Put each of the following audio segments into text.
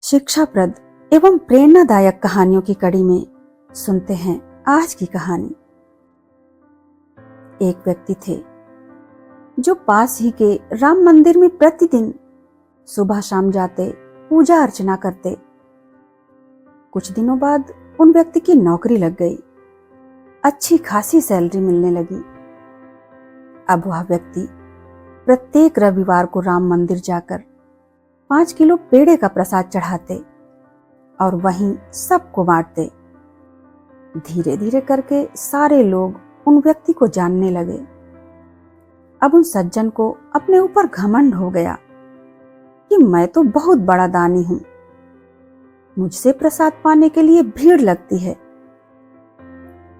शिक्षाप्रद एवं प्रेरणादायक कहानियों की कड़ी में सुनते हैं आज की कहानी। एक व्यक्ति थे जो पास ही के राम मंदिर में प्रतिदिन सुबह शाम जाते, पूजा अर्चना करते। कुछ दिनों बाद उन व्यक्ति की नौकरी लग गई, अच्छी खासी सैलरी मिलने लगी। अब वह व्यक्ति प्रत्येक रविवार को राम मंदिर जाकर 5 किलो पेड़े का प्रसाद चढ़ाते और वहीं सबको बांटते। धीरे धीरे करके सारे लोग उन व्यक्ति को जानने लगे। अब उन सज्जन को अपने ऊपर घमंड हो गया कि मैं तो बहुत बड़ा दानी हूं, मुझसे प्रसाद पाने के लिए भीड़ लगती है।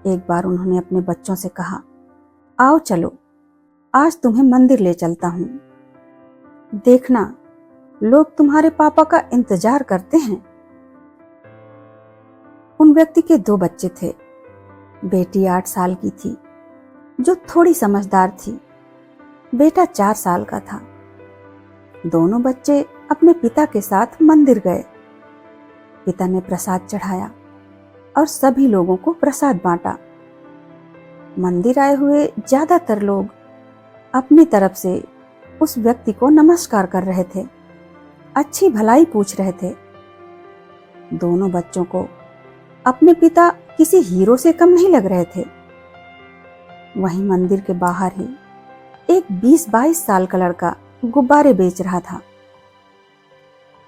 एक बार उन्होंने अपने बच्चों से कहा, आओ चलो, आज तुम्हें मंदिर ले चलता हूं। देखना, लोग तुम्हारे पापा का इंतजार करते हैं। उन व्यक्ति के 2 बच्चे थे। बेटी 8 साल की थी, जो थोड़ी समझदार थी। बेटा 4 साल का था। दोनों बच्चे अपने पिता के साथ मंदिर गए। पिता ने प्रसाद चढ़ाया और सभी लोगों को प्रसाद बांटा। मंदिर आए हुए ज्यादातर लोग अपनी तरफ से उस व्यक्ति को नमस्कार कर रहे थे, अच्छी भलाई पूछ रहे थे। दोनों बच्चों को अपने पिता किसी हीरो से कम नहीं लग रहे थे। वहीं मंदिर के बाहर ही एक 20-22 साल का लड़का गुब्बारे बेच रहा था।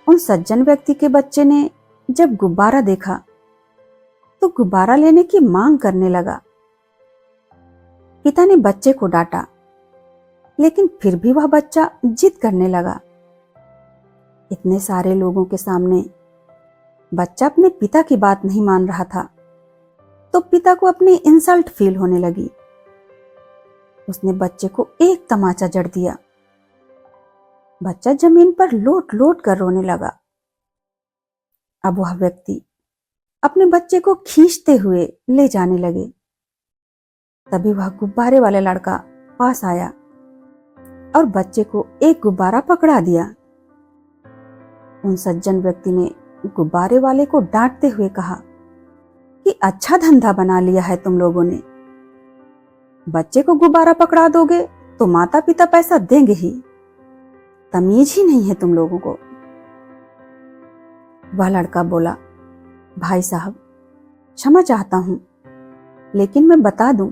उन सज्जन व्यक्ति के बच्चे ने जब गुब्बारा देखा तो गुब्बारा लेने की मांग करने लगा। पिता ने बच्चे को डांटा, लेकिन फिर भी वह बच्चा जिद करने लगा। इतने सारे लोगों के सामने बच्चा अपने पिता की बात नहीं मान रहा था, तो पिता को अपनी इंसल्ट फील होने लगी। उसने बच्चे को एक तमाचा जड़ दिया। बच्चा जमीन पर लोट लोट कर रोने लगा। अब वह व्यक्ति अपने बच्चे को खींचते हुए ले जाने लगे। तभी वह गुब्बारे वाले लड़का पास आया और बच्चे को एक गुब्बारा पकड़ा दिया। उन सज्जन व्यक्ति ने गुब्बारे वाले को डांटते हुए कहा कि अच्छा धंधा बना लिया है तुम लोगों ने। बच्चे को गुब्बारा पकड़ा दोगे तो माता पिता पैसा देंगे ही, तमीज ही नहीं है तुम लोगों को। वह लड़का बोला, भाई साहब, क्षमा चाहता हूं, लेकिन मैं बता दूं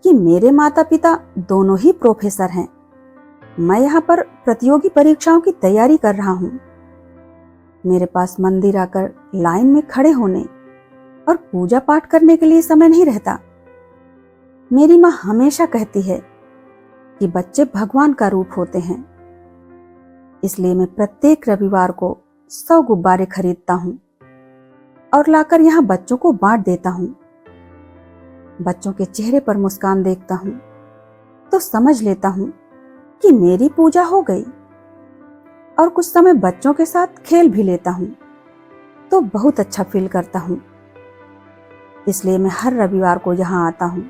कि मेरे माता पिता दोनों ही प्रोफेसर हैं। मैं यहाँ पर प्रतियोगी परीक्षाओं की तैयारी कर रहा हूँ। मेरे पास मंदिर आकर लाइन में खड़े होने और पूजा पाठ करने के लिए समय नहीं रहता। मेरी माँ हमेशा कहती है कि बच्चे भगवान का रूप होते हैं, इसलिए मैं प्रत्येक रविवार को 100 गुब्बारे खरीदता हूँ और लाकर यहाँ बच्चों को बांट देता हूँ। बच्चों के चेहरे पर मुस्कान देखता हूँ तो समझ लेता हूँ कि मेरी पूजा हो गई, और कुछ समय बच्चों के साथ खेल भी लेता हूँ तो बहुत अच्छा फील करता हूँ। इसलिए मैं हर रविवार को यहाँ आता हूँ।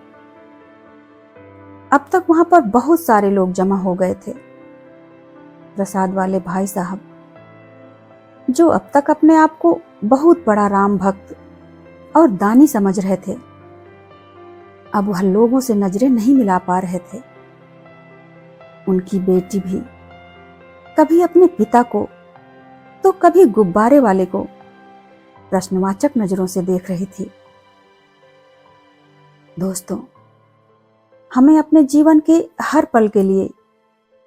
अब तक वहां पर बहुत सारे लोग जमा हो गए थे। प्रसाद वाले भाई साहब, जो अब तक अपने आप को बहुत बड़ा राम भक्त और दानी समझ रहे थे, अब वह लोगों से नजरें नहीं मिला पा रहे थे। उनकी बेटी भी कभी अपने पिता को तो कभी गुब्बारे वाले को प्रश्नवाचक नजरों से देख रही थी। दोस्तों, हमें अपने जीवन के हर पल के लिए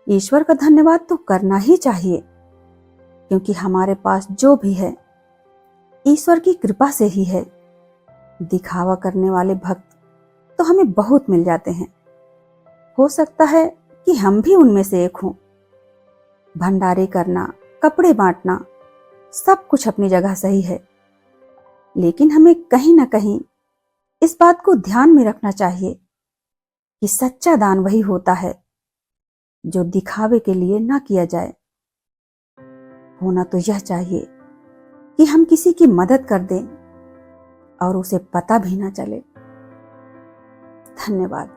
ईश्वर का धन्यवाद तो करना ही चाहिए, क्योंकि हमारे पास जो भी है ईश्वर की कृपा से ही है। दिखावा करने वाले भक्त तो हमें बहुत मिल जाते हैं। हो सकता है कि हम भी उनमें से एक हों। भंडारे करना, कपड़े बांटना, सब कुछ अपनी जगह सही है, लेकिन हमें कहीं ना कहीं इस बात को ध्यान में रखना चाहिए कि सच्चा दान वही होता है जो दिखावे के लिए ना किया जाए। होना तो यह चाहिए कि हम किसी की मदद कर दें और उसे पता भी ना चले। धन्यवाद।